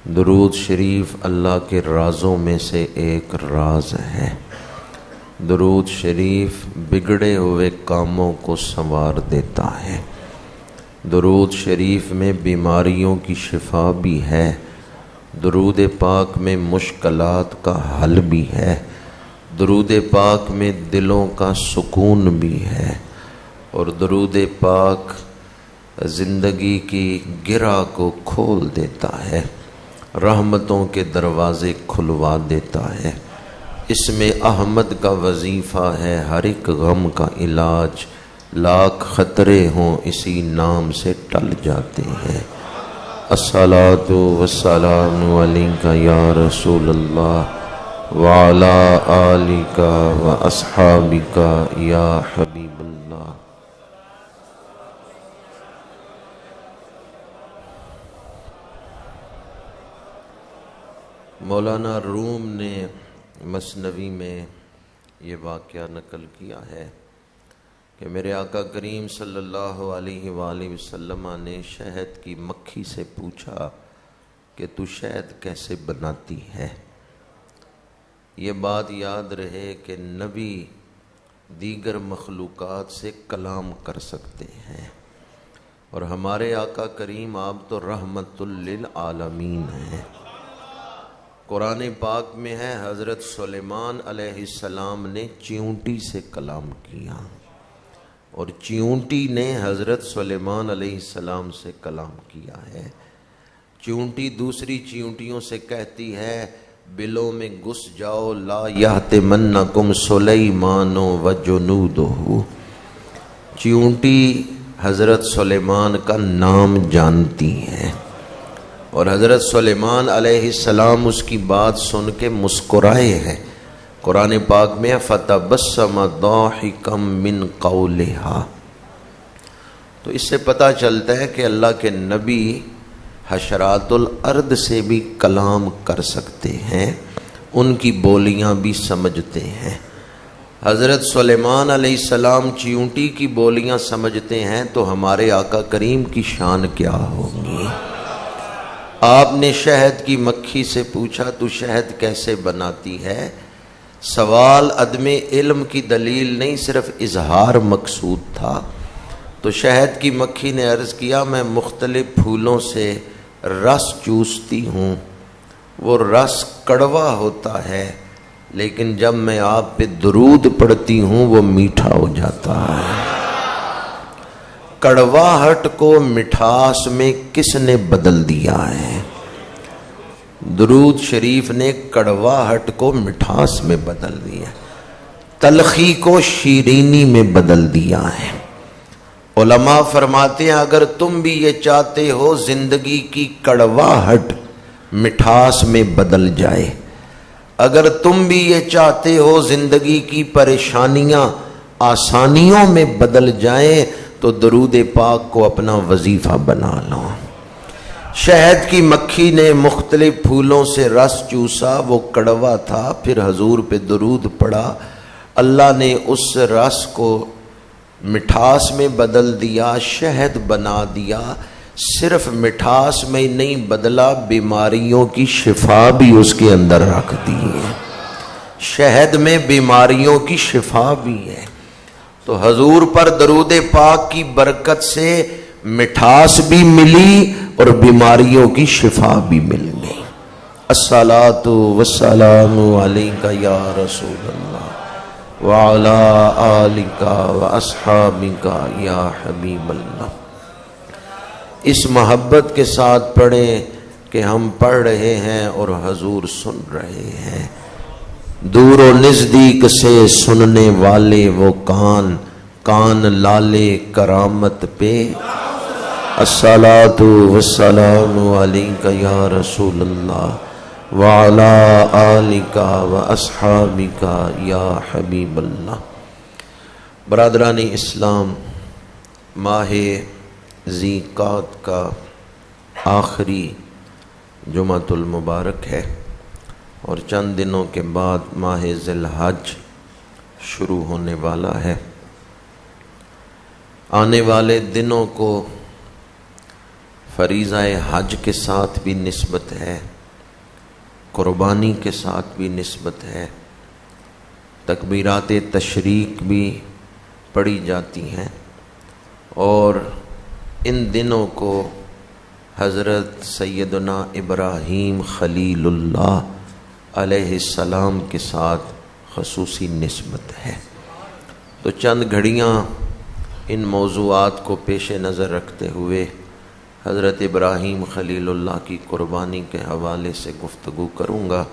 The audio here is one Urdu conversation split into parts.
درود شریف اللہ کے رازوں میں سے ایک راز ہے۔ درود شریف بگڑے ہوئے کاموں کو سنوار دیتا ہے۔ درود شریف میں بیماریوں کی شفا بھی ہے۔ درود پاک میں مشکلات کا حل بھی ہے۔ درود پاک میں دلوں کا سکون بھی ہے، اور درود پاک زندگی کی گرہ کو کھول دیتا ہے، رحمتوں کے دروازے کھلوا دیتا ہے۔ اس میں احمد کا وظیفہ ہے، ہر ایک غم کا علاج، لاکھ خطرے ہوں اسی نام سے ٹل جاتے ہیں۔ الصلاۃ والسلام علیک یا رسول اللہ وعلی آلک واصحابک یا حبیب اللہ۔ مولانا روم نے مثنوی میں یہ واقعہ نقل کیا ہے کہ میرے آقا کریم صلی اللہ علیہ وآلہ وسلم نے شہد کی مکھی سے پوچھا کہ تو شہد کیسے بناتی ہے۔ یہ بات یاد رہے کہ نبی دیگر مخلوقات سے کلام کر سکتے ہیں، اور ہمارے آقا کریم آپ تو رحمت للعالمین ہیں۔ قرآن پاک میں ہے حضرت سلیمان علیہ السلام نے چیونٹی سے کلام کیا، اور چیونٹی نے حضرت سلیمان علیہ السلام سے کلام کیا ہے۔ چیونٹی دوسری چیونٹیوں سے کہتی ہے بلوں میں گھس جاؤ، لا یحطمنکم سلیمان وجنودہ۔ چیونٹی حضرت سلیمان کا نام جانتی ہے، اور حضرت سلیمان علیہ السلام اس کی بات سن کے مسکرائے ہیں۔ قرآن پاک میں فَتَبَسَّمَ ضَاحِكًا مِّن قَوْلِهَا۔ تو اس سے پتہ چلتا ہے کہ اللہ کے نبی حشرات الارض سے بھی کلام کر سکتے ہیں، ان کی بولیاں بھی سمجھتے ہیں۔ حضرت سلیمان علیہ السلام چیونٹی کی بولیاں سمجھتے ہیں، تو ہمارے آقا کریم کی شان کیا ہوگی۔ آپ نے شہد کی مکھی سے پوچھا تو شہد کیسے بناتی ہے۔ سوال عدم علم کی دلیل نہیں، صرف اظہار مقصود تھا۔ تو شہد کی مکھی نے عرض کیا میں مختلف پھولوں سے رس چوستی ہوں، وہ رس کڑوا ہوتا ہے، لیکن جب میں آپ پہ درود پڑھتی ہوں وہ میٹھا ہو جاتا ہے۔ کڑواہٹ کو مٹھاس میں کس نے بدل دیا ہے؟ درود شریف نے کڑواہٹ کو مٹھاس میں بدل دیا، تلخی کو شیرینی میں بدل دیا ہے۔ علماء فرماتے ہیں اگر تم بھی یہ چاہتے ہو زندگی کی کڑواہٹ مٹھاس میں بدل جائے، اگر تم بھی یہ چاہتے ہو زندگی کی پریشانیاں آسانیوں میں بدل جائیں، تو درود پاک کو اپنا وظیفہ بنا لو۔ شہد کی مکھی نے مختلف پھولوں سے رس چوسا، وہ کڑوا تھا، پھر حضور پہ درود پڑا، اللہ نے اس رس کو مٹھاس میں بدل دیا، شہد بنا دیا۔ صرف مٹھاس میں نہیں بدلا، بیماریوں کی شفا بھی اس کے اندر رکھ دی ہے۔ شہد میں بیماریوں کی شفا بھی ہے۔ تو حضور پر درود پاک کی برکت سے مٹھاس بھی ملی اور بیماریوں کی شفا بھی مل گئی۔ الصلاۃ والسلام علیک یا رسول اللہ وعلی آلک واصحابک یا حبیب اللہ۔ اس محبت کے ساتھ پڑھیں کہ ہم پڑھ رہے ہیں اور حضور سن رہے ہیں۔ دور و نزدیک سے سننے والے وہ کان، کان لالے کرامت پہ۔ الصلاۃ والسلام علیک یا رسول اللہ وعلی آلک واصحابک یا حبیب اللہ۔ برادران اسلام، ماہ ذی قعدہ کا آخری جمعۃ المبارک ہے، اور چند دنوں کے بعد ماہ ذی الحج شروع ہونے والا ہے۔ آنے والے دنوں کو فریضہ حج کے ساتھ بھی نسبت ہے، قربانی کے ساتھ بھی نسبت ہے، تکبیرات تشریق بھی پڑھی جاتی ہیں، اور ان دنوں کو حضرت سیدنا ابراہیم خلیل اللہ علیہ السلام کے ساتھ خصوصی نسبت ہے۔ تو چند گھڑیاں ان موضوعات کو پیش نظر رکھتے ہوئے حضرت ابراہیم خلیل اللہ کی قربانی کے حوالے سے گفتگو کروں گا،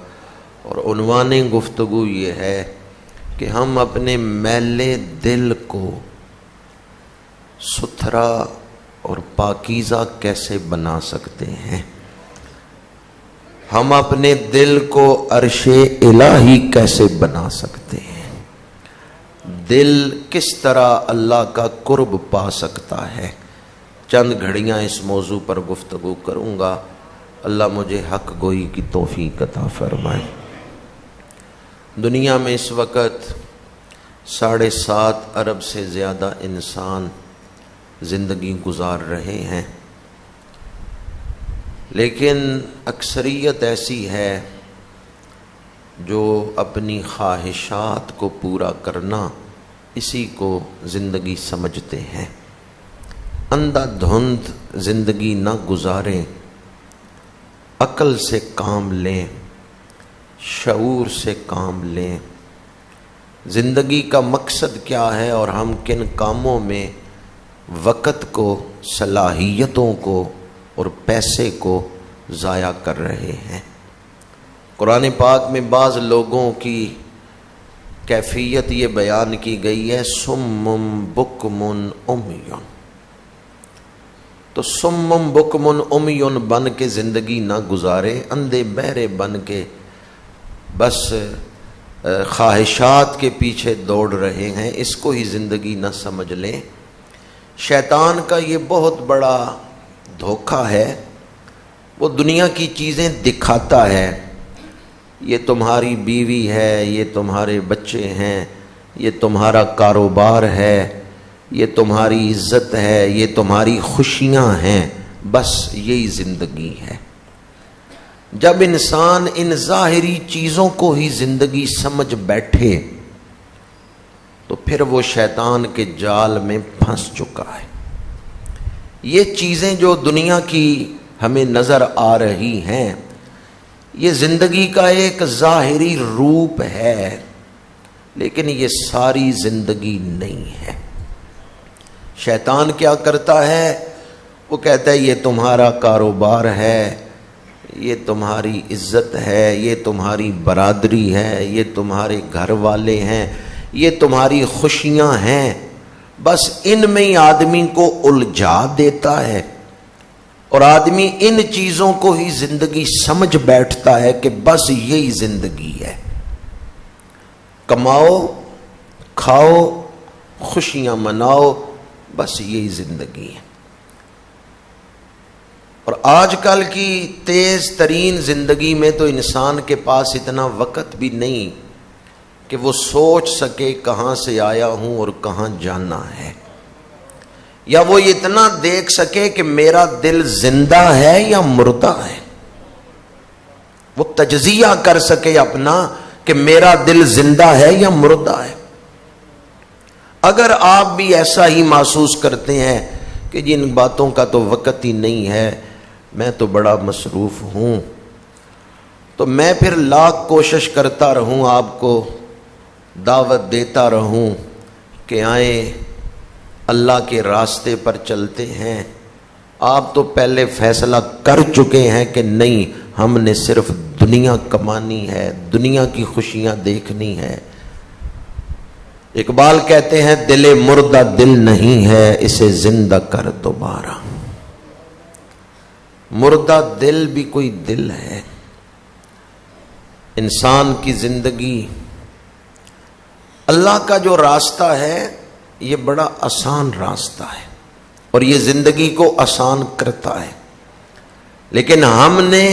اور عنوان گفتگو یہ ہے کہ ہم اپنے میلے دل کو ستھرا اور پاکیزہ کیسے بنا سکتے ہیں، ہم اپنے دل کو عرش الہی کیسے بنا سکتے ہیں، دل کس طرح اللہ کا قرب پا سکتا ہے۔ چند گھڑیاں اس موضوع پر گفتگو کروں گا، اللہ مجھے حق گوئی کی توفیق عطا فرمائے۔ دنیا میں اس وقت 7.5 ارب سے زیادہ انسان زندگی گزار رہے ہیں، لیکن اکثریت ایسی ہے جو اپنی خواہشات کو پورا کرنا اسی کو زندگی سمجھتے ہیں، اندھا دھند زندگی نہ گزاریں، عقل سے کام لیں، شعور سے کام لیں، زندگی کا مقصد کیا ہے اور ہم کن کاموں میں وقت کو، صلاحیتوں کو اور پیسے کو ضائع کر رہے ہیں۔ قرآن پاک میں بعض لوگوں کی کیفیت یہ بیان کی گئی ہے، سم بکم عمی۔ تو سم بکم عمی بن کے زندگی نہ گزارے، اندھے بہرے بن کے بس خواہشات کے پیچھے دوڑ رہے ہیں، اس کو ہی زندگی نہ سمجھ لیں۔ شیطان کا یہ بہت بڑا دھوکہ ہے، وہ دنیا کی چیزیں دکھاتا ہے، یہ تمہاری بیوی ہے، یہ تمہارے بچے ہیں، یہ تمہارا کاروبار ہے، یہ تمہاری عزت ہے، یہ تمہاری خوشیاں ہیں، بس یہی زندگی ہے۔ جب انسان ان ظاہری چیزوں کو ہی زندگی سمجھ بیٹھے تو پھر وہ شیطان کے جال میں پھنس چکا ہے۔ یہ چیزیں جو دنیا کی ہمیں نظر آ رہی ہیں، یہ زندگی کا ایک ظاہری روپ ہے، لیکن یہ ساری زندگی نہیں ہے۔ شیطان کیا کرتا ہے؟ وہ کہتا ہے یہ تمہارا کاروبار ہے، یہ تمہاری عزت ہے، یہ تمہاری برادری ہے، یہ تمہارے گھر والے ہیں، یہ تمہاری خوشیاں ہیں، بس ان میں ہی آدمی کو الجھا دیتا ہے، اور آدمی ان چیزوں کو ہی زندگی سمجھ بیٹھتا ہے کہ بس یہی زندگی ہے، کماؤ، کھاؤ، خوشیاں مناؤ، بس یہی زندگی ہے۔ اور آج کل کی تیز ترین زندگی میں تو انسان کے پاس اتنا وقت بھی نہیں کہ وہ سوچ سکے کہاں سے آیا ہوں اور کہاں جانا ہے، یا وہ اتنا دیکھ سکے کہ میرا دل زندہ ہے یا مردہ ہے، وہ تجزیہ کر سکے اپنا کہ میرا دل زندہ ہے یا مردہ ہے۔ اگر آپ بھی ایسا ہی محسوس کرتے ہیں کہ جن باتوں کا تو وقت ہی نہیں ہے، میں تو بڑا مصروف ہوں، تو میں پھر لاکھ کوشش کرتا رہوں، آپ کو دعوت دیتا رہوں کہ آئیں اللہ کے راستے پر چلتے ہیں۔ آپ تو پہلے فیصلہ کر چکے ہیں کہ نہیں، ہم نے صرف دنیا کمانی ہے، دنیا کی خوشیاں دیکھنی ہے۔ اقبال کہتے ہیں دل مردہ دل نہیں ہے، اسے زندہ کر دوبارہ۔ مردہ دل بھی کوئی دل ہے۔ انسان کی زندگی، اللہ کا جو راستہ ہے یہ بڑا آسان راستہ ہے اور یہ زندگی کو آسان کرتا ہے، لیکن ہم نے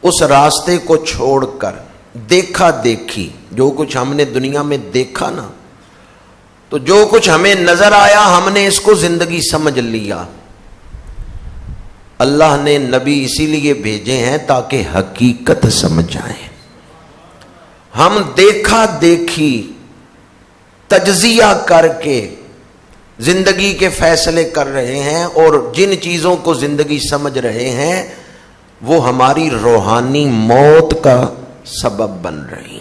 اس راستے کو چھوڑ کر دیکھا دیکھی، جو کچھ ہم نے دنیا میں دیکھا نا، تو جو کچھ ہمیں نظر آیا ہم نے اس کو زندگی سمجھ لیا۔ اللہ نے نبی اسی لیے بھیجے ہیں تاکہ حقیقت سمجھائیں. ہم دیکھا دیکھی تجزیہ کر کے زندگی کے فیصلے کر رہے ہیں، اور جن چیزوں کو زندگی سمجھ رہے ہیں وہ ہماری روحانی موت کا سبب بن رہی.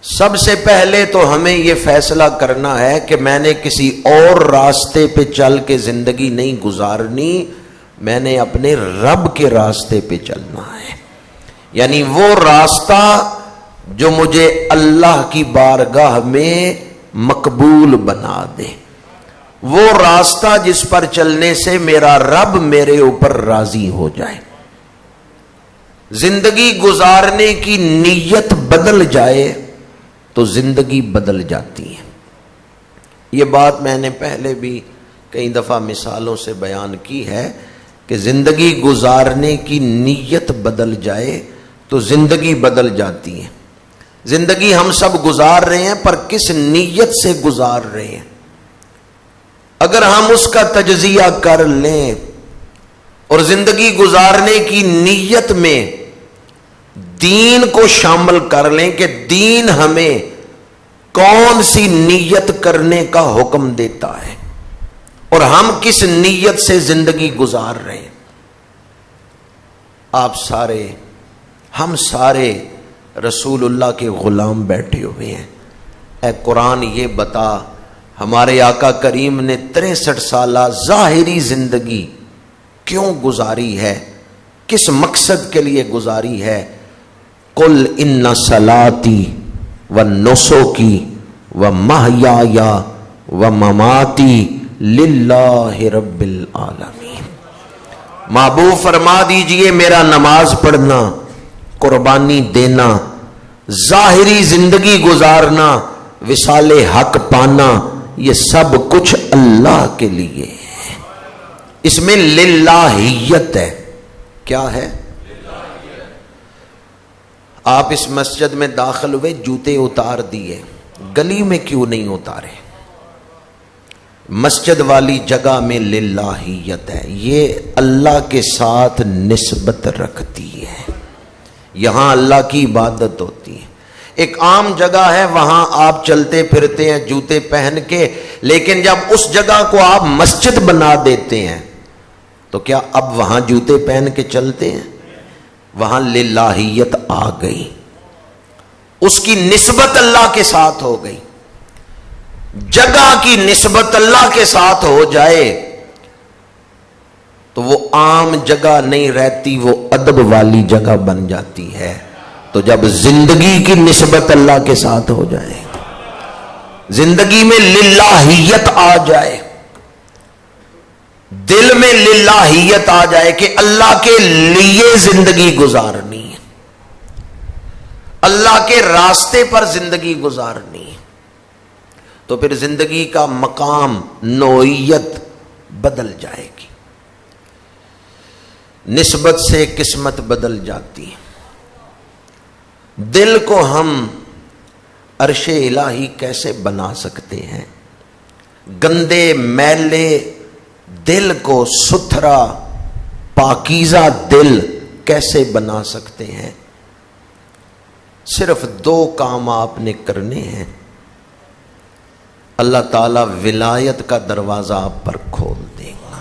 سب سے پہلے تو ہمیں یہ فیصلہ کرنا ہے کہ میں نے کسی اور راستے پہ چل کے زندگی نہیں گزارنی، میں نے اپنے رب کے راستے پہ چلنا ہے. یعنی وہ راستہ جو مجھے اللہ کی بارگاہ میں مقبول بنا دے، وہ راستہ جس پر چلنے سے میرا رب میرے اوپر راضی ہو جائے. زندگی گزارنے کی نیت بدل جائے تو زندگی بدل جاتی ہے. یہ بات میں نے پہلے بھی کئی دفعہ مثالوں سے بیان کی ہے کہ زندگی گزارنے کی نیت بدل جائے تو زندگی بدل جاتی ہے. زندگی ہم سب گزار رہے ہیں، پر کس نیت سے گزار رہے ہیں؟ اگر ہم اس کا تجزیہ کر لیں اور زندگی گزارنے کی نیت میں دین کو شامل کر لیں کہ دین ہمیں کون سی نیت کرنے کا حکم دیتا ہے اور ہم کس نیت سے زندگی گزار رہے ہیں. آپ سارے، ہم سارے رسول اللہ کے غلام بیٹھے ہوئے ہیں. اے قرآن یہ بتا، ہمارے آقا کریم نے 63 سالہ ظاہری زندگی کیوں گزاری ہے، کس مقصد کے لیے گزاری ہے؟ قل ان صلاتی و نسکی و محیای و مماتی للہ رب العالمین. محبوب فرما دیجئے میرا نماز پڑھنا، قربانی دینا، ظاہری زندگی گزارنا، وصال حق پانا، یہ سب کچھ اللہ کے لیے ہے. اس میں للہیت ہے. کیا ہے؟ آپ اس مسجد میں داخل ہوئے، جوتے اتار دیے، گلی میں کیوں نہیں اتارے؟ مسجد والی جگہ میں للہیت ہے، یہ اللہ کے ساتھ نسبت رکھتی ہے، یہاں اللہ کی عبادت ہوتی ہے. ایک عام جگہ ہے، وہاں آپ چلتے پھرتے ہیں جوتے پہن کے، لیکن جب اس جگہ کو آپ مسجد بنا دیتے ہیں تو کیا اب وہاں جوتے پہن کے چلتے ہیں؟ وہاں للہیت آ گئی، اس کی نسبت اللہ کے ساتھ ہو گئی. جگہ کی نسبت اللہ کے ساتھ ہو جائے تو وہ عام جگہ نہیں رہتی، وہ ادب والی جگہ بن جاتی ہے. تو جب زندگی کی نسبت اللہ کے ساتھ ہو جائے، زندگی میں للہیت آ جائے، دل میں للہیت آ جائے کہ اللہ کے لیے زندگی گزارنی ہے، اللہ کے راستے پر زندگی گزارنی ہے، تو پھر زندگی کا مقام، نوعیت بدل جائے گی، نسبت سے قسمت بدل جاتی ہے. دل کو ہم عرش الہی کیسے بنا سکتے ہیں؟ گندے میلے دل کو ستھرا پاکیزہ دل کیسے بنا سکتے ہیں؟ صرف 2 کام آپ نے کرنے ہیں، اللہ تعالی ولایت کا دروازہ آپ پر کھول دے گا.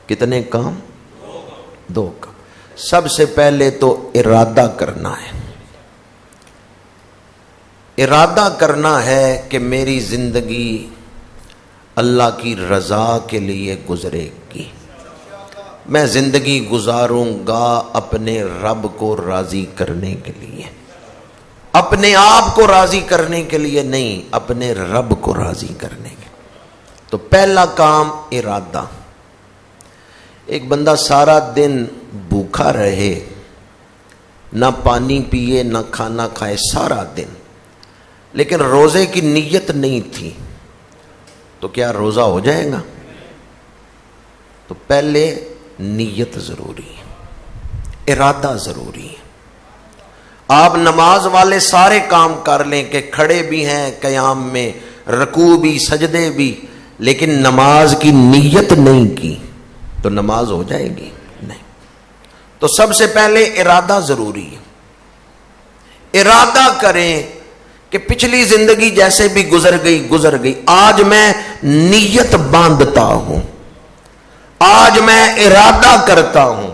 کتنے کام؟ 2 کام. سب سے پہلے تو ارادہ کرنا ہے. ارادہ کرنا ہے کہ میری زندگی اللہ کی رضا کے لیے گزرے گی. میں زندگی گزاروں گا اپنے رب کو راضی کرنے کے لیے، اپنے آپ کو راضی کرنے کے لیے نہیں، اپنے رب کو راضی کرنے کے. تو پہلا کام ارادہ. ایک بندہ سارا دن بھوکا رہے، نہ پانی پیے نہ کھانا کھائے سارا دن، لیکن روزے کی نیت نہیں تھی، تو کیا روزہ ہو جائے گا؟ تو پہلے نیت ضروری ہے، ارادہ ضروری ہے. آپ نماز والے سارے کام کر لیں کہ کھڑے بھی ہیں قیام میں، رکوع بھی، سجدے بھی، لیکن نماز کی نیت نہیں کی تو نماز ہو جائے گی؟ نہیں. تو سب سے پہلے ارادہ ضروری ہے. ارادہ کریں کہ پچھلی زندگی جیسے بھی گزر گئی، آج میں نیت باندھتا ہوں، آج میں ارادہ کرتا ہوں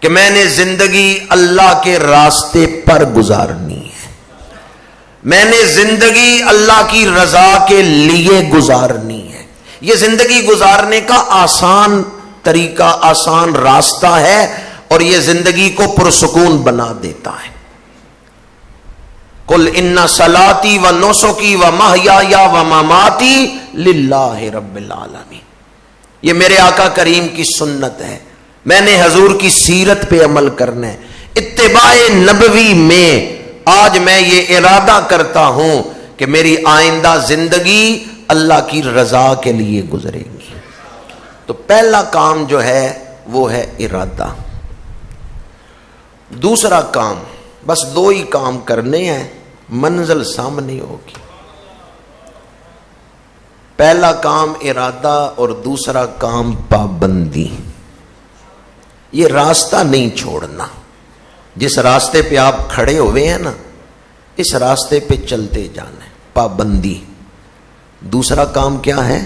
کہ میں نے زندگی اللہ کے راستے پر گزارنی ہے، میں نے زندگی اللہ کی رضا کے لیے گزارنی ہے. یہ زندگی گزارنے کا آسان طریقہ، آسان راستہ ہے، اور یہ زندگی کو پرسکون بنا دیتا ہے. قل ان صلاتی و نسکی و محیایا و مماتی للہ رب العالمین. یہ میرے آقا کریم کی سنت ہے، میں نے حضور کی سیرت پہ عمل کرنا ہے. اتباع نبوی میں آج میں یہ ارادہ کرتا ہوں کہ میری آئندہ زندگی اللہ کی رضا کے لیے گزرے گی. تو پہلا کام جو ہے وہ ہے ارادہ. دوسرا کام، بس دو ہی کام کرنے ہیں، منزل سامنے ہوگی. پہلا کام ارادہ اور دوسرا کام پابندی. یہ راستہ نہیں چھوڑنا. جس راستے پہ آپ کھڑے ہوئے ہیں نا، اس راستے پہ چلتے جانا ہے. پابندی. دوسرا کام کیا ہے؟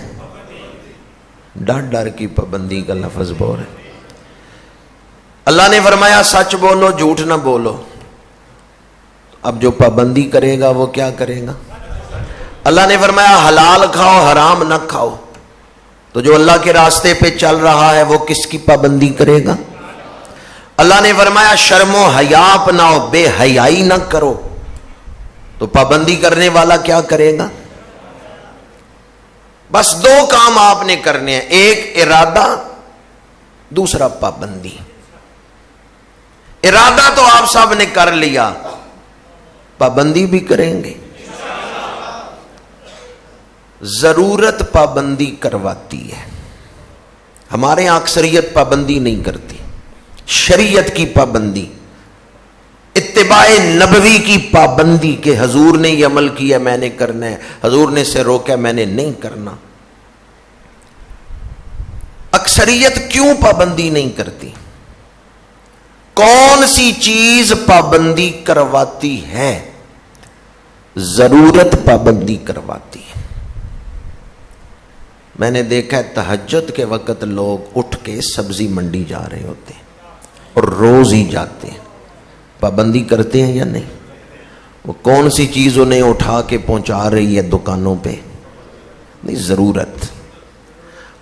ڈر کی پابندی کا لفظ بول ہے. اللہ نے فرمایا سچ بولو، جھوٹ نہ بولو. اب جو پابندی کرے گا وہ کیا کرے گا؟ اللہ نے فرمایا حلال کھاؤ، حرام نہ کھاؤ. تو جو اللہ کے راستے پہ چل رہا ہے وہ کس کی پابندی کرے گا؟ اللہ نے فرمایا شرم و حیا اپناؤ، بے حیائی نہ کرو. تو پابندی کرنے والا کیا کرے گا؟ بس دو کام آپ نے کرنے ہیں، ایک ارادہ، دوسرا پابندی. ارادہ تو آپ سب نے کر لیا، پابندی بھی کریں گے. ضرورت پابندی کرواتی ہے. ہمارے یہاں اکثریت پابندی نہیں کرتی. شریعت کی پابندی، اتباع نبوی کی پابندی کہ حضور نے یہ عمل کیا میں نے کرنا ہے، حضور نے سے روکا میں نے نہیں کرنا. اکثریت کیوں پابندی نہیں کرتی؟ کون سی چیز پابندی کرواتی ہے؟ ضرورت پابندی کرواتی ہے. میں نے دیکھا ہے تہجد کے وقت لوگ اٹھ کے سبزی منڈی جا رہے ہوتے ہیں اور روز ہی جاتے ہیں. پابندی کرتے ہیں یا نہیں؟ وہ کون سی چیز انہیں اٹھا کے پہنچا رہی ہے دکانوں پہ؟ نہیں، ضرورت.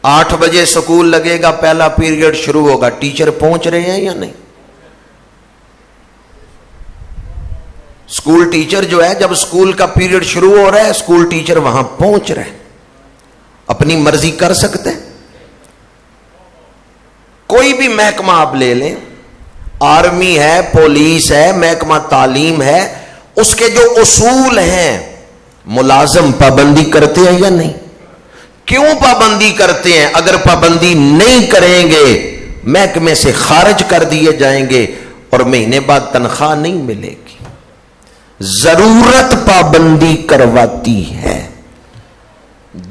8 بجے سکول لگے گا، پہلا پیریڈ شروع ہوگا، ٹیچر پہنچ رہے ہیں یا نہیں؟ اسکول ٹیچر جو ہے، جب اسکول کا پیریڈ شروع ہو رہا ہے اسکول ٹیچر وہاں پہنچ رہے ہیں. اپنی مرضی کر سکتے ہیں؟ کوئی بھی محکمہ آپ لے لیں، آرمی ہے، پولیس ہے، محکمہ تعلیم ہے، اس کے جو اصول ہیں ملازم پابندی کرتے ہیں یا نہیں؟ کیوں پابندی کرتے ہیں؟ اگر پابندی نہیں کریں گے محکمے سے خارج کر دیے جائیں گے اور مہینے بعد تنخواہ نہیں ملے گی. ضرورت پابندی کرواتی ہے.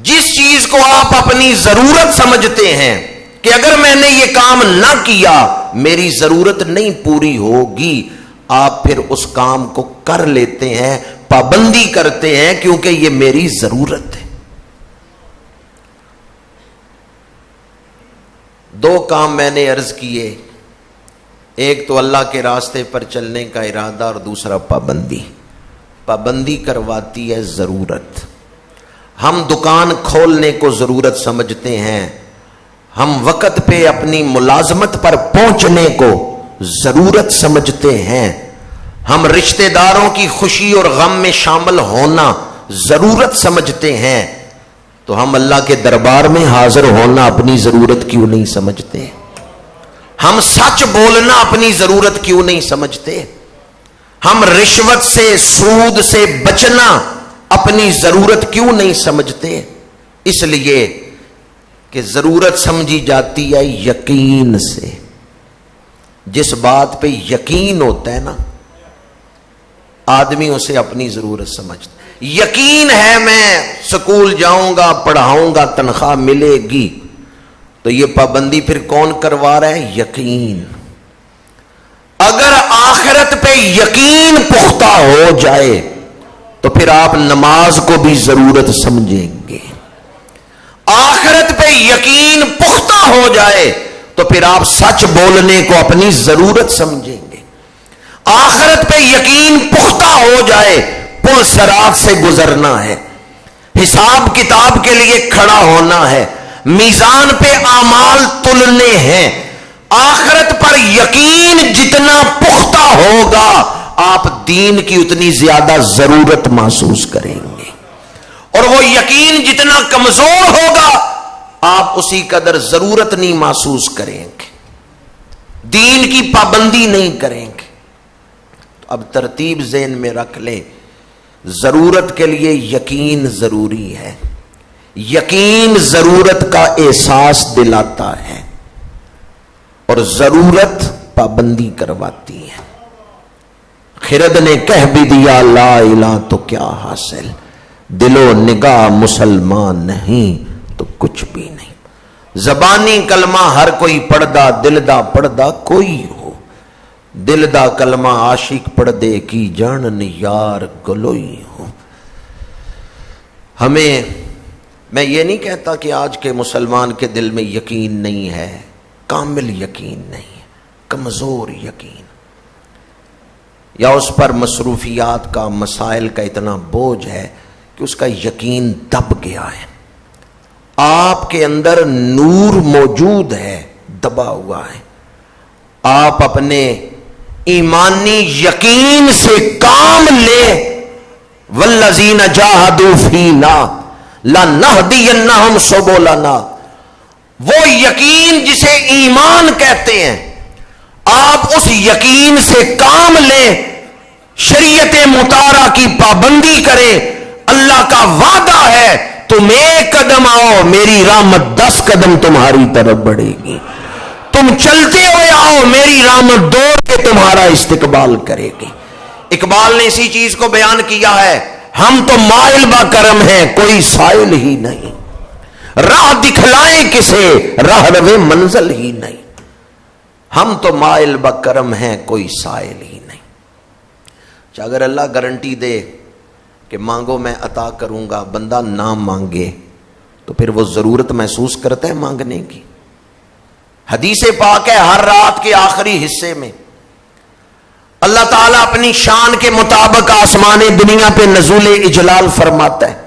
جس چیز کو آپ اپنی ضرورت سمجھتے ہیں کہ اگر میں نے یہ کام نہ کیا میری ضرورت نہیں پوری ہوگی، آپ پھر اس کام کو کر لیتے ہیں، پابندی کرتے ہیں کیونکہ یہ میری ضرورت ہے. دو کام میں نے عرض کیے، ایک تو اللہ کے راستے پر چلنے کا ارادہ اور دوسرا پابندی. پابندی کرواتی ہے ضرورت. ہم دکان کھولنے کو ضرورت سمجھتے ہیں، ہم وقت پہ اپنی ملازمت پر پہنچنے کو ضرورت سمجھتے ہیں، ہم رشتہ داروں کی خوشی اور غم میں شامل ہونا ضرورت سمجھتے ہیں، تو ہم اللہ کے دربار میں حاضر ہونا اپنی ضرورت کیوں نہیں سمجھتے؟ ہم سچ بولنا اپنی ضرورت کیوں نہیں سمجھتے؟ ہم رشوت سے، سود سے بچنا اپنی ضرورت کیوں نہیں سمجھتے؟ اس لیے کہ ضرورت سمجھی جاتی ہے یقین سے. جس بات پہ یقین ہوتا ہے نا آدمی اسے اپنی ضرورت سمجھتا. یقین ہے میں سکول جاؤں گا، پڑھاؤں گا، تنخواہ ملے گی، تو یہ پابندی پھر کون کروا رہا ہے؟ یقین. اگر آخرت پہ یقین پختہ ہو جائے تو پھر آپ نماز کو بھی ضرورت سمجھیں گے. آخرت پہ یقین پختہ ہو جائے تو پھر آپ سچ بولنے کو اپنی ضرورت سمجھیں گے. آخرت پہ یقین پختہ ہو جائے پل صراط سے گزرنا ہے، حساب کتاب کے لیے کھڑا ہونا ہے، میزان پہ اعمال تلنے ہیں. آخرت پر یقین جتنا پختہ ہوگا آپ دین کی اتنی زیادہ ضرورت محسوس کریں گے، اور وہ یقین جتنا کمزور ہوگا آپ اسی قدر ضرورت نہیں محسوس کریں گے، دین کی پابندی نہیں کریں گے. اب ترتیب ذہن میں رکھ لیں، ضرورت کے لیے یقین ضروری ہے. یقین ضرورت کا احساس دلاتا ہے اور ضرورت پابندی کرواتی ہے. خرد نے کہہ بھی دیا لا الہ تو کیا حاصل، دل و نگاہ مسلمان نہیں تو کچھ بھی نہیں. زبانی کلمہ ہر کوئی پڑھدا، دل دا پڑھدا کوئی ہو. دل دا کلمہ عاشق پڑھ دے کی جانن یار گلوئی ہو. میں یہ نہیں کہتا کہ آج کے مسلمان کے دل میں یقین نہیں ہے، کامل یقین نہیں ہے، کمزور یقین، یا اس پر مصروفیات کا، مسائل کا اتنا بوجھ ہے کہ اس کا یقین دب گیا ہے. آپ کے اندر نور موجود ہے، دبا ہوا ہے. آپ اپنے ایمانی یقین سے کام لیں. والذین جاہدوا فینا لنہدینہم سبلنا. وہ یقین جسے ایمان کہتے ہیں، آپ اس یقین سے کام لیں، شریعت مطہرہ کی پابندی کریں. اللہ کا وعدہ ہے تم ایک قدم آؤ میری رحمت 10 قدم تمہاری طرف بڑھے گی. تم چلتے ہوئے آؤ میری رحمت دوڑ کے تمہارا استقبال کرے گی. اقبال نے اسی چیز کو بیان کیا ہے، ہم تو مائل با کرم ہیں کوئی سائل ہی نہیں، راہ دکھلائیں کسے راہ روے منزل ہی نہیں. ہم تو مائل با کرم ہیں کوئی سائل ہی نہیں. اگر اللہ گارنٹی دے کہ مانگو میں عطا کروں گا، بندہ نہ مانگے تو پھر وہ ضرورت محسوس کرتا ہے مانگنے کی. حدیث پاک ہے ہر رات کے آخری حصے میں اللہ تعالیٰ اپنی شان کے مطابق آسمان دنیا پہ نزول اجلال فرماتا ہے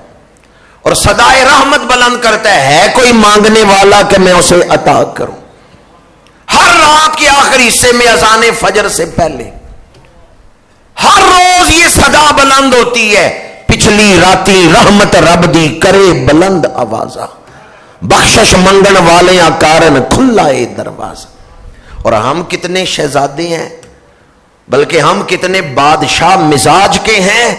اور صدائے رحمت بلند کرتا ہے کوئی مانگنے والا کہ میں اسے عطا کروں. ہر رات کے آخری حصے میں اذان فجر سے پہلے ہر روز یہ صدا بلند ہوتی ہے، پچھلی راتی رحمت رب دی کرے بلند آوازہ، بخشش منگن والے کارن کھلا اے دروازہ. اور ہم کتنے شہزادے ہیں، بلکہ ہم کتنے بادشاہ مزاج کے ہیں.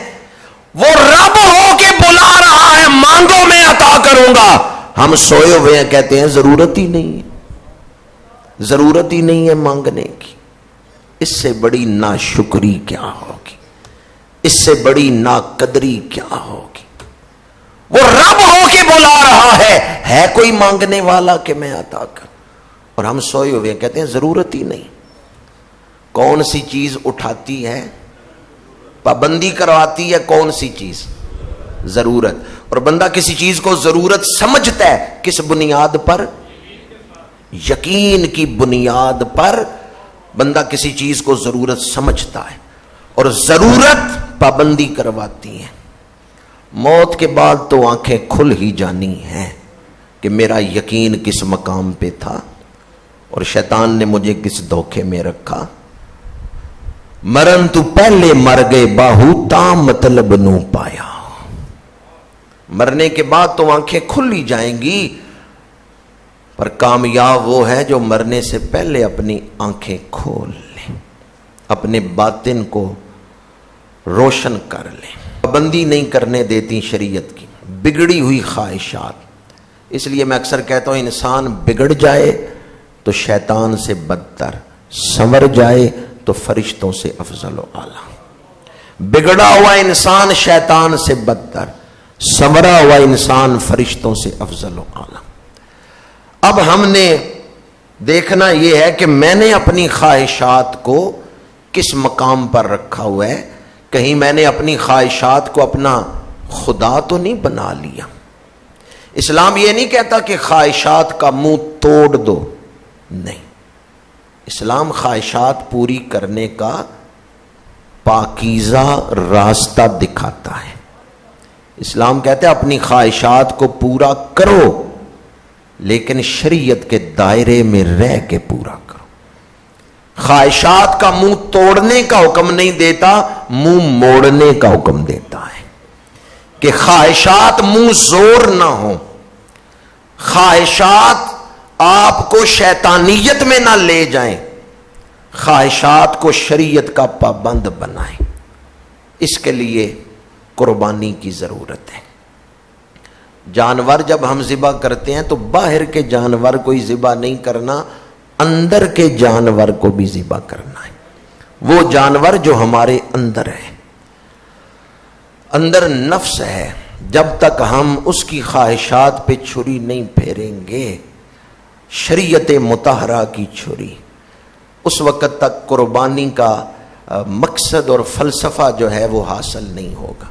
وہ رب ہو کے بلا رہا ہے مانگو میں عطا کروں گا، ہم سوئے ہوئے ہیں کہتے ہیں ضرورت ہی نہیں ہے، ضرورت ہی نہیں ہے مانگنے کی. اس سے بڑی ناشکری کیا ہوگی، اس سے بڑی ناقدری کیا ہوگی. وہ رب ہو کے بلا رہا ہے کوئی مانگنے والا کہ میں عطا کروں، اور ہم سوئے ہوئے کہتے ہیں ضرورت ہی نہیں. کون سی چیز اٹھاتی ہے، پابندی کرواتی ہے؟ کون سی چیز؟ ضرورت. اور بندہ کسی چیز کو ضرورت سمجھتا ہے کس بنیاد پر؟ یقین کی بنیاد پر بندہ کسی چیز کو ضرورت سمجھتا ہے، اور ضرورت پابندی کرواتی ہے. موت کے بعد تو آنکھیں کھل ہی جانی ہیں کہ میرا یقین کس مقام پہ تھا اور شیطان نے مجھے کس دھوکے میں رکھا. مرن تو پہلے مر گئے باہو تا مطلب نو پایا. مرنے کے بعد تو آنکھیں کھل ہی جائیں گی، پر کامیاب وہ ہے جو مرنے سے پہلے اپنی آنکھیں کھول لے، اپنے باطن کو روشن کر لے. پابندی نہیں کرنے دیتی شریعت کی، بگڑی ہوئی خواہشات. اس لیے میں اکثر کہتا ہوں انسان بگڑ جائے تو شیطان سے بدتر، سنور جائے تو فرشتوں سے افضل و اعلیٰ. بگڑا ہوا انسان شیطان سے بدتر، سنورا ہوا انسان فرشتوں سے افضل و اعلیٰ. اب ہم نے دیکھنا یہ ہے کہ میں نے اپنی خواہشات کو کس مقام پر رکھا ہوا ہے. کہیں میں نے اپنی خواہشات کو اپنا خدا تو نہیں بنا لیا. اسلام یہ نہیں کہتا کہ خواہشات کا منہ توڑ دو، نہیں. اسلام خواہشات پوری کرنے کا پاکیزہ راستہ دکھاتا ہے. اسلام کہتے ہیں اپنی خواہشات کو پورا کرو لیکن شریعت کے دائرے میں رہ کے پورا کرو. خواہشات کا منہ توڑنے کا حکم نہیں دیتا، منہ موڑنے کا حکم دیتا ہے کہ خواہشات منہ زور نہ ہو، خواہشات آپ کو شیطانیت میں نہ لے جائیں، خواہشات کو شریعت کا پابند بنائیں. اس کے لیے قربانی کی ضرورت ہے. جانور جب ہم ذبح کرتے ہیں تو باہر کے جانور کو ہی ذبح نہیں کرنا، اندر کے جانور کو بھی ذبح کرنا ہے. وہ جانور جو ہمارے اندر ہے، اندر نفس ہے، جب تک ہم اس کی خواہشات پہ چھری نہیں پھیریں گے، شریعت مطہرہ کی چھری، اس وقت تک قربانی کا مقصد اور فلسفہ جو ہے وہ حاصل نہیں ہوگا.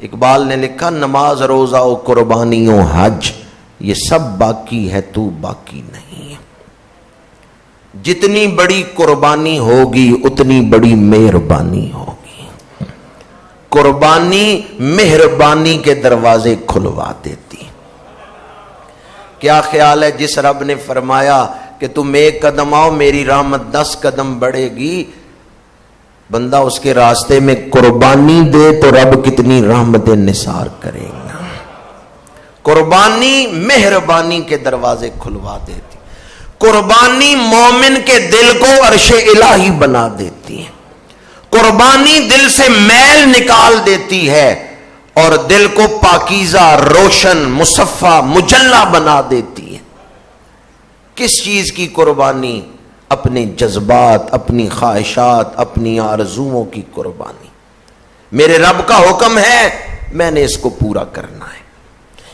اقبال نے لکھا نماز روزہ و قربانی و حج یہ سب باقی ہے تو باقی نہیں ہے. جتنی بڑی قربانی ہوگی اتنی بڑی مہربانی ہوگی. قربانی مہربانی کے دروازے کھلوا دیتی. کیا خیال ہے جس رب نے فرمایا کہ تم 1 قدم آؤ میری رحمت 10 قدم بڑھے گی، بندہ اس کے راستے میں قربانی دے تو رب کتنی رحمتیں نثار کرے گا. قربانی مہربانی کے دروازے کھلوا دیتی. قربانی مومن کے دل کو عرش الہی بنا دیتی ہے. قربانی دل سے میل نکال دیتی ہے اور دل کو پاکیزہ، روشن، مصفا، مجلہ بنا دیتی ہے. کس چیز کی قربانی؟ اپنے جذبات، اپنی خواہشات، اپنی آرزوؤں کی قربانی. میرے رب کا حکم ہے، میں نے اس کو پورا کرنا ہے.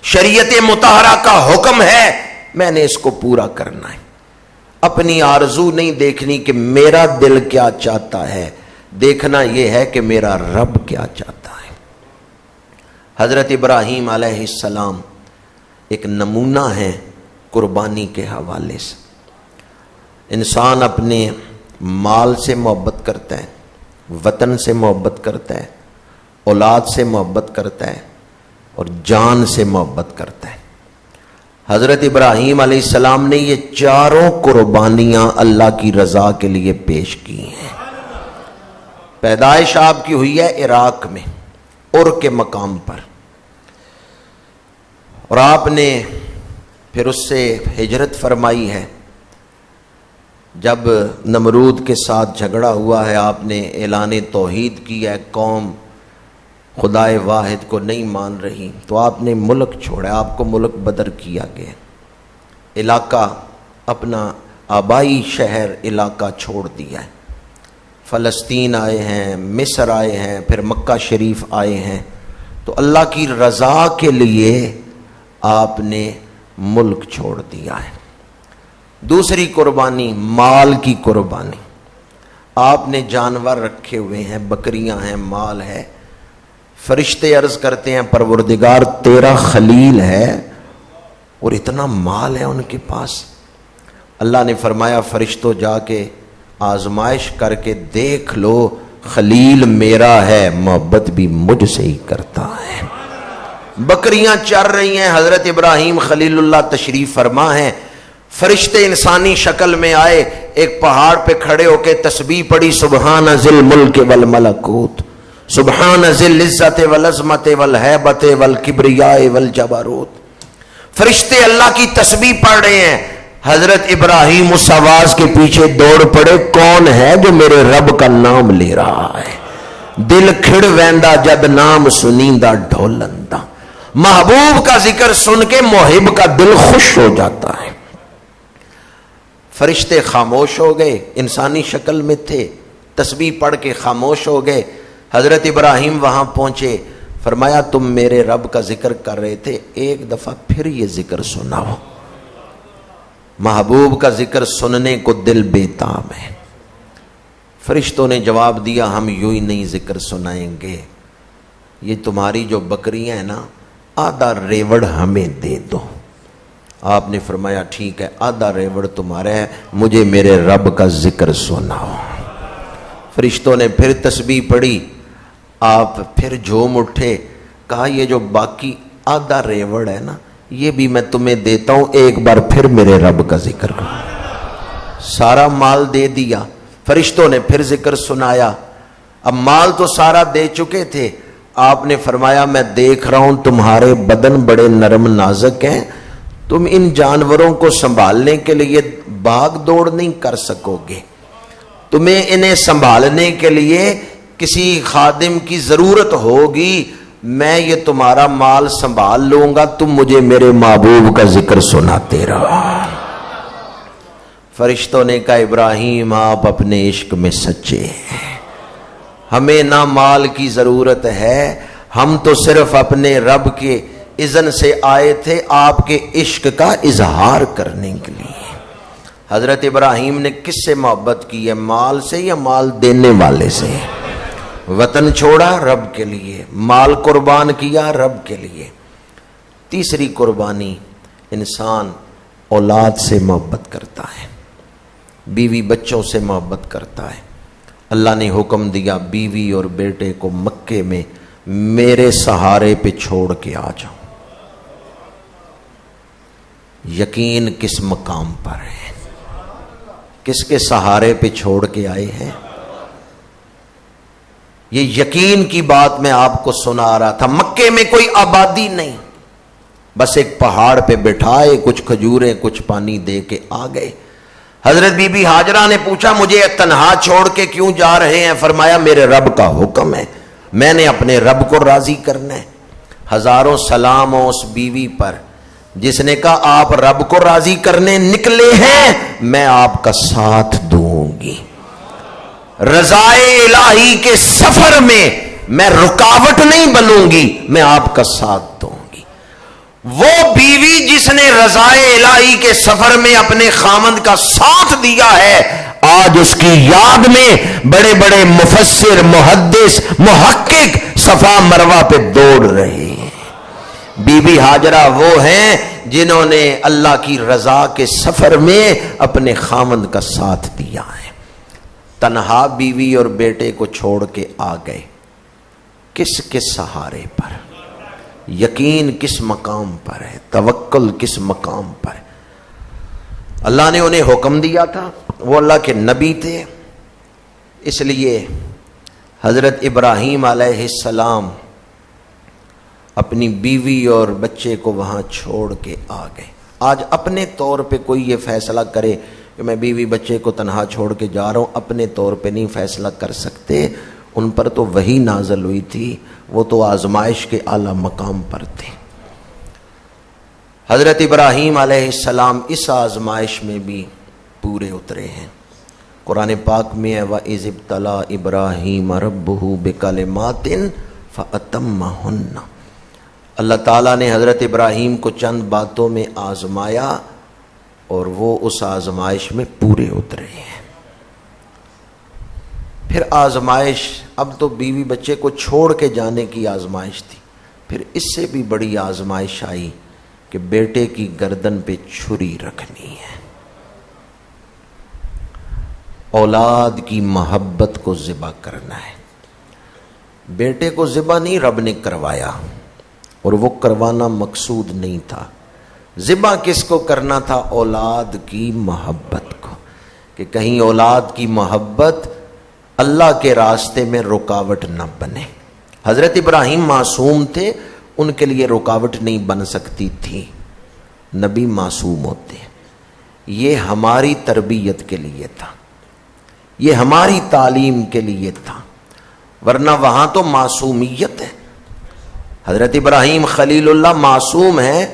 شریعت مطہرہ کا حکم ہے، میں نے اس کو پورا کرنا ہے. اپنی آرزو نہیں دیکھنی کہ میرا دل کیا چاہتا ہے، دیکھنا یہ ہے کہ میرا رب کیا چاہتا ہے. حضرت ابراہیم علیہ السلام ایک نمونہ ہے قربانی کے حوالے سے. انسان اپنے مال سے محبت کرتا ہے، وطن سے محبت کرتا ہے، اولاد سے محبت کرتا ہے اور جان سے محبت کرتا ہے. حضرت ابراہیم علیہ السلام نے یہ چاروں قربانیاں اللہ کی رضا کے لیے پیش کی ہیں. پیدائش آپ کی ہوئی ہے عراق میں، اور کے مقام پر، اور آپ نے پھر اس سے ہجرت فرمائی ہے. جب نمرود کے ساتھ جھگڑا ہوا ہے، آپ نے اعلان توحید کیا ہے، قوم خدائے واحد کو نہیں مان رہی، تو آپ نے ملک چھوڑا. آپ کو ملک بدر کیا گیا، علاقہ اپنا آبائی شہر علاقہ چھوڑ دیا ہے. فلسطین آئے ہیں، مصر آئے ہیں، پھر مکہ شریف آئے ہیں. تو اللہ کی رضا کے لیے آپ نے ملک چھوڑ دیا ہے. دوسری قربانی مال کی قربانی. آپ نے جانور رکھے ہوئے ہیں، بکریاں ہیں، مال ہے. فرشتے عرض کرتے ہیں پروردگار تیرا خلیل ہے اور اتنا مال ہے ان کے پاس. اللہ نے فرمایا فرشتوں جا کے آزمائش کر کے دیکھ لو، خلیل میرا ہے، محبت بھی مجھ سے ہی کرتا ہے. بکریاں چر رہی ہیں، حضرت ابراہیم خلیل اللہ تشریف فرما ہیں. فرشتے انسانی شکل میں آئے، ایک پہاڑ پہ کھڑے ہو کے تسبیح پڑھی سبحان ذی الملک والملکوت، سبحان ذی العزت والعظمت والہیبت والکبریاء والجبروت. فرشتے اللہ کی تسبیح پڑھ رہے ہیں. حضرت ابراہیم اس آواز کے پیچھے دوڑ پڑے، کون ہے جو میرے رب کا نام لے رہا ہے؟ دل کھڑ ویندا جد نام سنیندا ڈھولندا. محبوب کا ذکر سن کے محب کا دل خوش ہو جاتا ہے. فرشتے خاموش ہو گئے، انسانی شکل میں تھے، تسبیح پڑھ کے خاموش ہو گئے. حضرت ابراہیم وہاں پہنچے، فرمایا تم میرے رب کا ذکر کر رہے تھے، ایک دفعہ پھر یہ ذکر سناؤ. محبوب کا ذکر سننے کو دل بیتاب ہے۔ فرشتوں نے جواب دیا ہم یوں ہی نہیں ذکر سنائیں گے، یہ تمہاری جو بکریاں ہیں نا آدھا ریوڑ ہمیں دے دو۔ آپ نے فرمایا ٹھیک ہے، آدھا ریوڑ تمہارا ہے، مجھے میرے رب کا ذکر سناؤ۔ فرشتوں نے پھر تسبیح پڑھی، آپ پھر جھوم اٹھے، کہا یہ جو باقی آدھا ریوڑ ہے نا یہ بھی میں تمہیں دیتا ہوں، ایک بار پھر میرے رب کا ذکر کرو۔ سارا مال دے دیا، فرشتوں نے پھر ذکر سنایا۔ اب مال تو سارا دے چکے تھے، آپ نے فرمایا میں دیکھ رہا ہوں تمہارے بدن بڑے نرم نازک ہیں، تم ان جانوروں کو سنبھالنے کے لیے بھاگ دوڑ نہیں کر سکو گے، تمہیں انہیں سنبھالنے کے لیے کسی خادم کی ضرورت ہوگی، میں یہ تمہارا مال سنبھال لوں گا، تم مجھے میرے محبوب کا ذکر سناتے رہو۔ فرشتوں نے کہا ابراہیم آپ اپنے عشق میں سچے ہیں، ہمیں نہ مال کی ضرورت ہے، ہم تو صرف اپنے رب کے اذن سے آئے تھے آپ کے عشق کا اظہار کرنے کے لیے۔ حضرت ابراہیم نے کس سے محبت کی ہے، مال سے یا مال دینے والے سے؟ وطن چھوڑا رب کے لیے، مال قربان کیا رب کے لیے۔ تیسری قربانی، انسان اولاد سے محبت کرتا ہے، بیوی بچوں سے محبت کرتا ہے۔ اللہ نے حکم دیا بیوی اور بیٹے کو مکے میں میرے سہارے پہ چھوڑ کے آ جاؤ۔ یقین کس مقام پر ہے، کس کے سہارے پہ چھوڑ کے آئے ہیں؟ یہ یقین کی بات میں آپ کو سنا رہا تھا۔ مکے میں کوئی آبادی نہیں، بس ایک پہاڑ پہ بٹھائے، کچھ کھجوریں کچھ پانی دے کے آ گئے۔ حضرت بی بی ہاجرہ نے پوچھا مجھے تنہا چھوڑ کے کیوں جا رہے ہیں؟ فرمایا میرے رب کا حکم ہے، میں نے اپنے رب کو راضی کرنا ہے۔ ہزاروں سلام ہو اس بیوی پر جس نے کہا آپ رب کو راضی کرنے نکلے ہیں، میں آپ کا ساتھ دوں گی، رضائے الہی کے سفر میں رکاوٹ نہیں بنوں گی، میں آپ کا ساتھ دوں گی۔ وہ بیوی جس نے رضائے الہی کے سفر میں اپنے خامند کا ساتھ دیا ہے، آج اس کی یاد میں بڑے بڑے مفسر، محدث، محقق صفا مروہ پہ دوڑ رہے ہیں۔ بی بی ہاجرہ وہ ہیں جنہوں نے اللہ کی رضا کے سفر میں اپنے خامند کا ساتھ دیا ہے۔ تنہا بیوی اور بیٹے کو چھوڑ کے آ گئے، کس کے سہارے پر؟ یقین کس مقام پر ہے، توکل کس مقام پر ہے؟ اللہ نے انہیں حکم دیا تھا، وہ اللہ کے نبی تھے، اس لیے حضرت ابراہیم علیہ السلام اپنی بیوی اور بچے کو وہاں چھوڑ کے آ گئے۔ آج اپنے طور پہ کوئی یہ فیصلہ کرے کہ میں بیوی بچے کو تنہا چھوڑ کے جا رہا ہوں، اپنے طور پہ نہیں فیصلہ کر سکتے، ان پر تو وحی نازل ہوئی تھی، وہ تو آزمائش کے اعلیٰ مقام پر تھے۔ حضرت ابراہیم علیہ السلام اس آزمائش میں بھی پورے اترے ہیں۔ قرآن پاک میں ہے وَإِذِ ابْتَلَىٰ إِبْرَاهِيمَ رَبُّهُ بِكَلِمَاتٍ فَأَتَمَّهُنَّ، اللہ تعالیٰ نے حضرت ابراہیم کو چند باتوں میں آزمایا اور وہ اس آزمائش میں پورے اترے ہیں۔ پھر آزمائش، اب تو بیوی بچے کو چھوڑ کے جانے کی آزمائش تھی، پھر اس سے بھی بڑی آزمائش آئی کہ بیٹے کی گردن پہ چھری رکھنی ہے، اولاد کی محبت کو ذبح کرنا ہے۔ بیٹے کو ذبح نہیں رب نے کروایا، اور وہ کروانا مقصود نہیں تھا، ذبح کس کو کرنا تھا؟ اولاد کی محبت کو، کہ کہیں اولاد کی محبت اللہ کے راستے میں رکاوٹ نہ بنے۔ حضرت ابراہیم معصوم تھے، ان کے لیے رکاوٹ نہیں بن سکتی تھی، نبی معصوم ہوتے ہیں۔ یہ ہماری تربیت کے لیے تھا، یہ ہماری تعلیم کے لیے تھا، ورنہ وہاں تو معصومیت ہے۔ حضرت ابراہیم خلیل اللہ معصوم ہیں،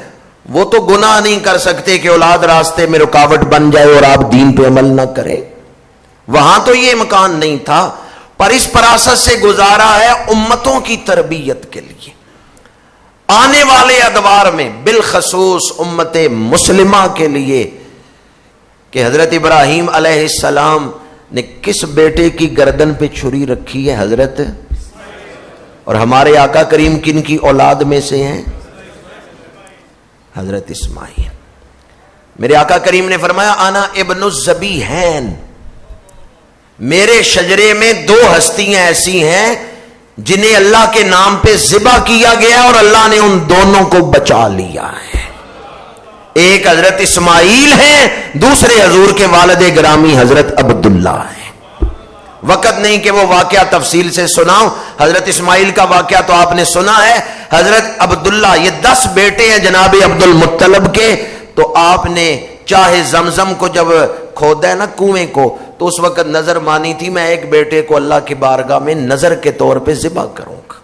وہ تو گناہ نہیں کر سکتے کہ اولاد راستے میں رکاوٹ بن جائے اور آپ دین پہ عمل نہ کریں، وہاں تو یہ امکان نہیں تھا، پر اس پراست سے گزارا ہے امتوں کی تربیت کے لیے۔ آنے والے ادوار میں بالخصوص امت مسلمہ کے لیے کہ حضرت ابراہیم علیہ السلام نے کس بیٹے کی گردن پہ چھری رکھی ہے؟ حضرت، اور ہمارے آقا کریم کن کی اولاد میں سے ہیں؟ حضرت اسماعیل۔ میرے آقا کریم نے فرمایا انا ابن الذبیحین، میرے شجرے میں دو ہستیاں ایسی ہیں جنہیں اللہ کے نام پہ ذبح کیا گیا اور اللہ نے ان دونوں کو بچا لیا ہے۔ ایک حضرت اسماعیل ہیں، دوسرے حضور کے والد گرامی حضرت عبداللہ ہیں۔ وقت نہیں کہ وہ واقعہ تفصیل سے سناؤں، حضرت اسماعیل کا واقعہ تو آپ نے سنا ہے۔ حضرت عبداللہ، یہ 10 بیٹے ہیں جناب عبد المطلب کے، تو آپ نے چاہے زمزم کو جب کھودا ہے نا کنویں کو، تو اس وقت نظر مانی تھی میں ایک بیٹے کو اللہ کی بارگاہ میں نظر کے طور پہ ذبح کروں گا،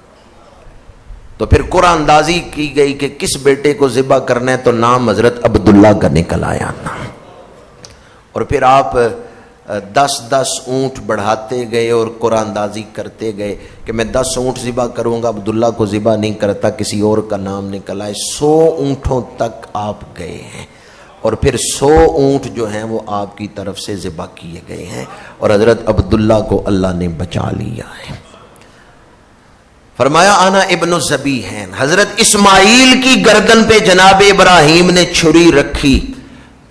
تو پھر قرآن اندازی کی گئی کہ کس بیٹے کو ذبح کرنا ہے، تو نام حضرت عبداللہ کا نکل آیا نام، اور پھر آپ 10 اونٹ بڑھاتے گئے اور قرآن اندازی کرتے گئے کہ میں 10 اونٹ ذبح کروں گا، عبداللہ کو ذبح نہیں کرتا، کسی اور کا نام نکل آئے۔ 100 اونٹوں تک آپ گئے ہیں، اور پھر 100 اونٹ جو ہیں وہ آپ کی طرف سے ذبح کیے گئے ہیں، اور حضرت عبداللہ کو اللہ نے بچا لیا ہے۔ فرمایا انا ابن الذبیحین، حضرت اسماعیل کی گردن پہ جناب ابراہیم نے چھری رکھی،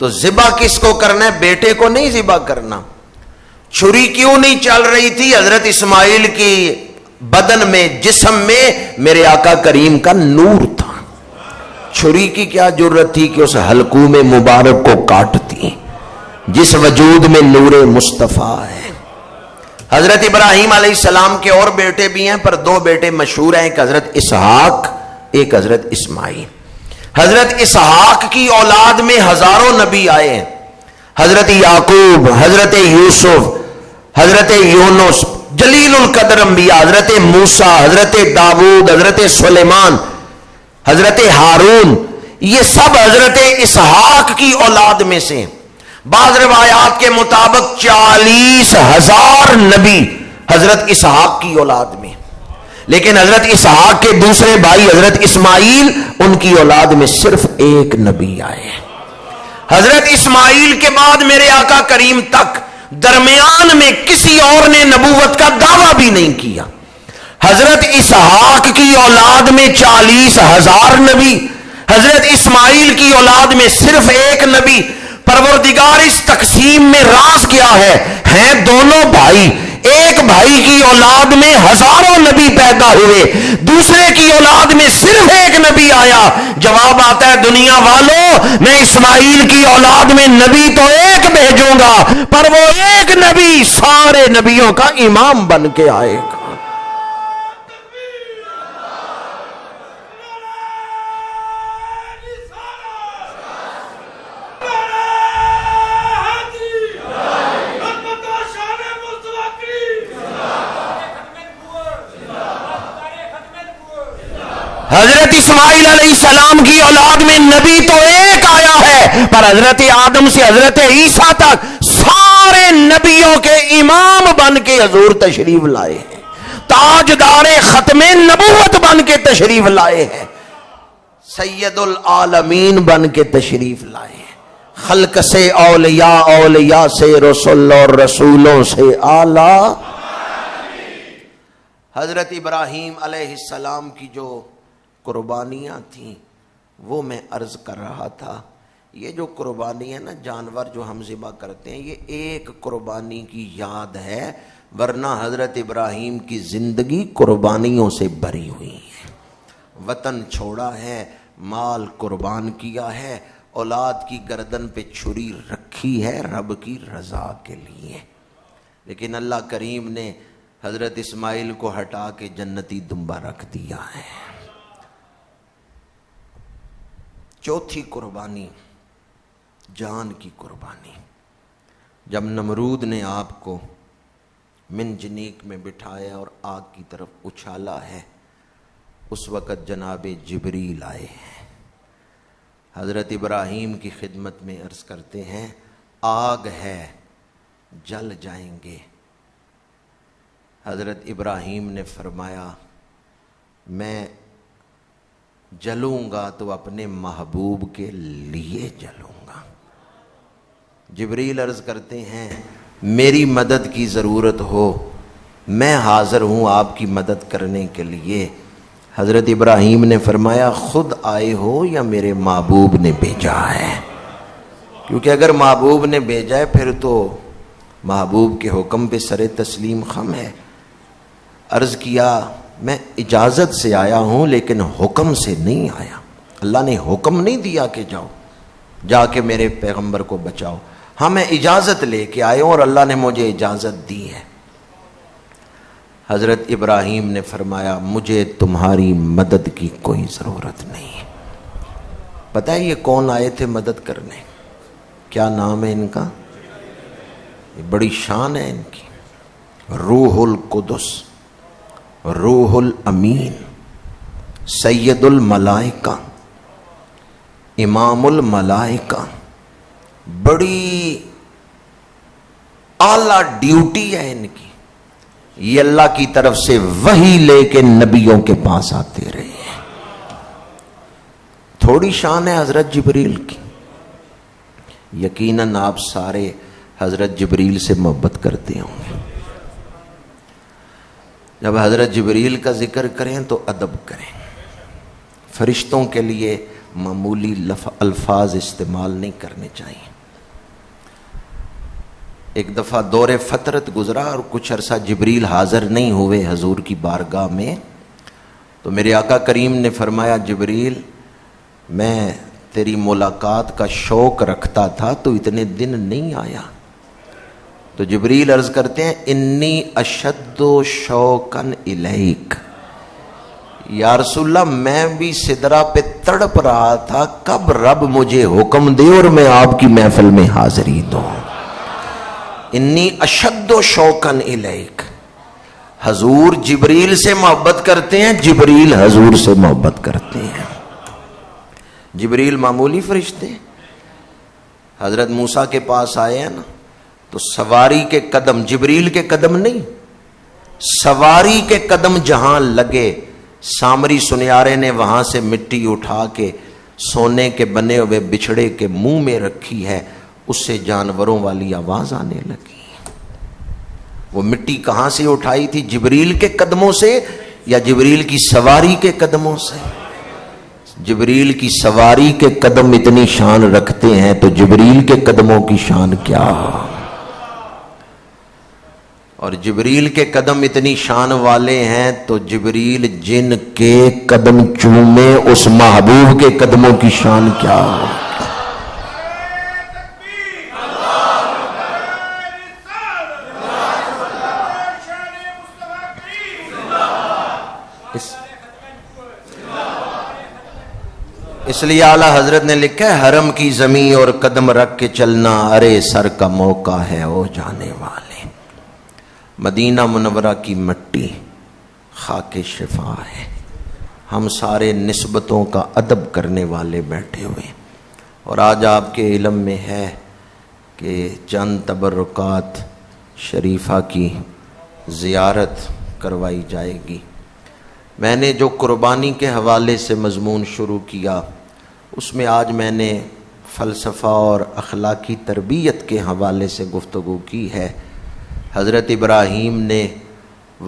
تو ذبح کس کو کرنا ہے؟ بیٹے کو نہیں ذبح کرنا۔ چھری کیوں نہیں چل رہی تھی؟ حضرت اسماعیل کی بدن میں، جسم میں میرے آقا کریم کا نور تھا۔ چھری کی کیا ضرورت تھی کہ اس حلقوم مبارک کو کاٹتی، جس وجود میں نور مصطفیٰ ہے۔ حضرت ابراہیم علیہ السلام کے اور بیٹے بھی ہیں، پر 2 بیٹے مشہور ہیں، ایک حضرت اسحاق، ایک حضرت اسماعیل۔ حضرت اسحاق کی اولاد میں ہزاروں نبی آئے ہیں، حضرت یعقوب، حضرت یوسف، حضرت یونس، جلیل القدر انبیاء، حضرت موسیٰ، حضرت داؤد، حضرت سلیمان، حضرت ہارون، یہ سب حضرت اسحاق کی اولاد میں سے ہیں۔ بعض روایات کے مطابق 40,000 نبی حضرت اسحاق کی اولاد میں، لیکن حضرت اسحاق کے دوسرے بھائی حضرت اسماعیل، ان کی اولاد میں صرف 1 نبی آئے ہیں۔ حضرت اسماعیل کے بعد میرے آقا کریم تک درمیان میں کسی اور نے نبوت کا دعویٰ بھی نہیں کیا۔ حضرت اسحاق کی اولاد میں 40,000 نبی، حضرت اسماعیل کی اولاد میں صرف 1 نبی۔ پروردگار اس تقسیم میں راز کیا ہے؟ ہیں دونوں بھائی، ایک بھائی کی اولاد میں ہزاروں نبی پیدا ہوئے، دوسرے کی اولاد میں صرف 1 نبی آیا۔ جواب آتا ہے دنیا والوں، میں اسماعیل کی اولاد میں نبی تو 1 بھیجوں گا، پر وہ 1 نبی سارے نبیوں کا امام بن کے آئے گا۔ حضرت اسماعیل علیہ السلام کی اولاد میں نبی تو 1 آیا ہے، پر حضرت آدم سے حضرت عیسیٰ تک سارے نبیوں کے امام بن کے حضور تشریف لائے ہیں، تاجدار ختم نبوت بن کے تشریف لائے ہیں، سید العالمین بن کے تشریف لائے ہیں۔ خلق سے اولیاء، اولیاء سے رسول اور رسولوں سے اعلیٰ۔ حضرت ابراہیم علیہ السلام کی جو قربانیاں تھیں وہ میں عرض کر رہا تھا، یہ جو قربانی ہے نا، جانور جو ہم ذبح کرتے ہیں، یہ ایک قربانی کی یاد ہے، ورنہ حضرت ابراہیم کی زندگی قربانیوں سے بھری ہوئی ہے۔ وطن چھوڑا ہے، مال قربان کیا ہے، اولاد کی گردن پہ چھری رکھی ہے رب کی رضا کے لیے، لیکن اللہ کریم نے حضرت اسماعیل کو ہٹا کے جنتی دمبا رکھ دیا ہے۔ چوتھی قربانی، جان کی قربانی۔ جب نمرود نے آپ کو منجنیق میں بٹھایا اور آگ کی طرف اچھالا ہے، اس وقت جناب جبریل آئے ہیں، حضرت ابراہیم کی خدمت میں عرض کرتے ہیں آگ ہے جل جائیں گے۔ حضرت ابراہیم نے فرمایا میں جلوں گا تو اپنے محبوب کے لیے جلوں گا۔ جبریل عرض کرتے ہیں میری مدد کی ضرورت ہو میں حاضر ہوں آپ کی مدد کرنے کے لیے۔ حضرت ابراہیم نے فرمایا خود آئے ہو یا میرے محبوب نے بھیجا ہے؟ کیونکہ اگر محبوب نے بھیجا ہے پھر تو محبوب کے حکم پہ سر تسلیم خم ہے۔ عرض کیا میں اجازت سے آیا ہوں لیکن حکم سے نہیں آیا، اللہ نے حکم نہیں دیا کہ جاؤ جا کے میرے پیغمبر کو بچاؤ، ہاں میں اجازت لے کے آئے ہوں اور اللہ نے مجھے اجازت دی ہے۔ حضرت ابراہیم نے فرمایا مجھے تمہاری مدد کی کوئی ضرورت نہیں۔ پتہ ہے یہ کون آئے تھے مدد کرنے؟ کیا نام ہے ان کا؟ بڑی شان ہے ان کی، روح القدس، روح الامین، سید الملائکہ، امام الملائکہ۔ بڑی اعلیٰ ڈیوٹی ہے ان کی، یہ اللہ کی طرف سے وحی لے کے نبیوں کے پاس آتے رہے ہیں۔ تھوڑی شان ہے حضرت جبریل کی؟ یقیناً آپ سارے حضرت جبریل سے محبت کرتے ہوں گے۔ جب حضرت جبریل کا ذکر کریں تو ادب کریں، فرشتوں کے لیے معمولی الفاظ استعمال نہیں کرنے چاہیے۔ ایک دفعہ دور فترت گزرا اور کچھ عرصہ جبریل حاضر نہیں ہوئے حضور کی بارگاہ میں، تو میرے آقا کریم نے فرمایا جبریل میں تیری ملاقات کا شوق رکھتا تھا تو اتنے دن نہیں آیا۔ تو جبریل عرض کرتے ہیں انی اشد شوقاً الیک، یا رسول اللہ میں بھی سدرہ پہ تڑپ رہا تھا کب رب مجھے حکم دے اور میں آپ کی محفل میں حاضری دوں۔ انی اشد شوقاً الیک، حضور جبریل سے محبت کرتے ہیں، جبریل حضور سے محبت کرتے ہیں۔ جبریل معمولی فرشتے حضرت موسیٰ کے پاس آئے ہیں نا تو سواری کے قدم، جبریل کے قدم نہیں، سواری کے قدم جہاں لگے سامری سنیارے نے وہاں سے مٹی اٹھا کے سونے کے بنے ہوئے بچھڑے کے منہ میں رکھی ہے، اس سے جانوروں والی آواز آنے لگی۔ وہ مٹی کہاں سے اٹھائی تھی؟ جبریل کے قدموں سے یا جبریل کی سواری کے قدموں سے؟ جبریل کی سواری کے قدم اتنی شان رکھتے ہیں تو جبریل کے قدموں کی شان کیا؟ اور جبریل کے قدم اتنی شان والے ہیں تو جبریل جن کے قدم چومے اس محبوب کے قدموں کی شان کیا؟ اس لیے اعلیٰ حضرت نے لکھا ہے حرم کی زمین اور قدم رکھ کے چلنا ارے سر کا موقع ہے او جانے والے۔ مدینہ منورہ کی مٹی خاک شفا ہے، ہم سارے نسبتوں کا ادب کرنے والے بیٹھے ہوئے، اور آج آپ کے علم میں ہے کہ چند تبرکات شریفہ کی زیارت کروائی جائے گی۔ میں نے جو قربانی کے حوالے سے مضمون شروع کیا اس میں آج میں نے فلسفہ اور اخلاقی تربیت کے حوالے سے گفتگو کی ہے۔ حضرت ابراہیم نے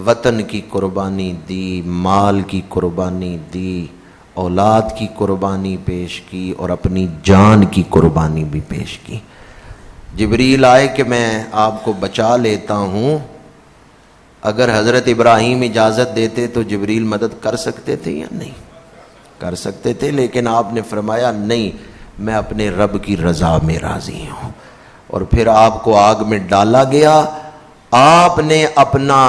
وطن کی قربانی دی، مال کی قربانی دی، اولاد کی قربانی پیش کی اور اپنی جان کی قربانی بھی پیش کی۔ جبریل آئے کہ میں آپ کو بچا لیتا ہوں، اگر حضرت ابراہیم اجازت دیتے تو جبریل مدد کر سکتے تھے یا نہیں؟ کر سکتے تھے، لیکن آپ نے فرمایا نہیں، میں اپنے رب کی رضا میں راضی ہوں۔ اور پھر آپ کو آگ میں ڈالا گیا، آپ نے اپنا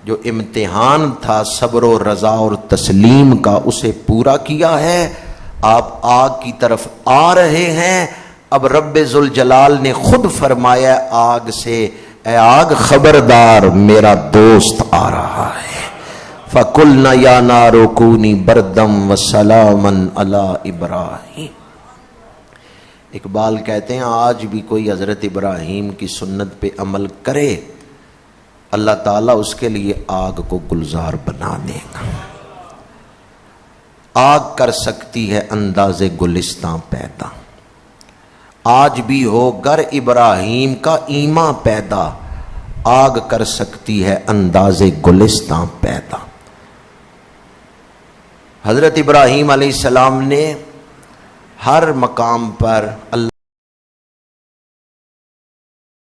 جو امتحان تھا صبر و رضا اور تسلیم کا اسے پورا کیا ہے، آپ آگ کی طرف آ رہے ہیں۔ اب رب ذوالجلال نے خود فرمایا آگ سے، اے آگ خبردار میرا دوست آ رہا ہے۔ فَقُلْنَا يَا نَارُ كُونِي بَرْدًا وَسَلَامًا عَلَىٰ إِبْرَاهِيمَ۔ اقبال کہتے ہیں آج بھی کوئی حضرت ابراہیم کی سنت پہ عمل کرے اللہ تعالیٰ اس کے لیے آگ کو گلزار بنا دے گا۔ آگ کر سکتی ہے انداز گلستاں پیدا، آج بھی ہو گر ابراہیم کا ایمان پیدا، آگ کر سکتی ہے انداز گلستان پیدا۔ حضرت ابراہیم علیہ السلام نے ہر مقام پر اللہ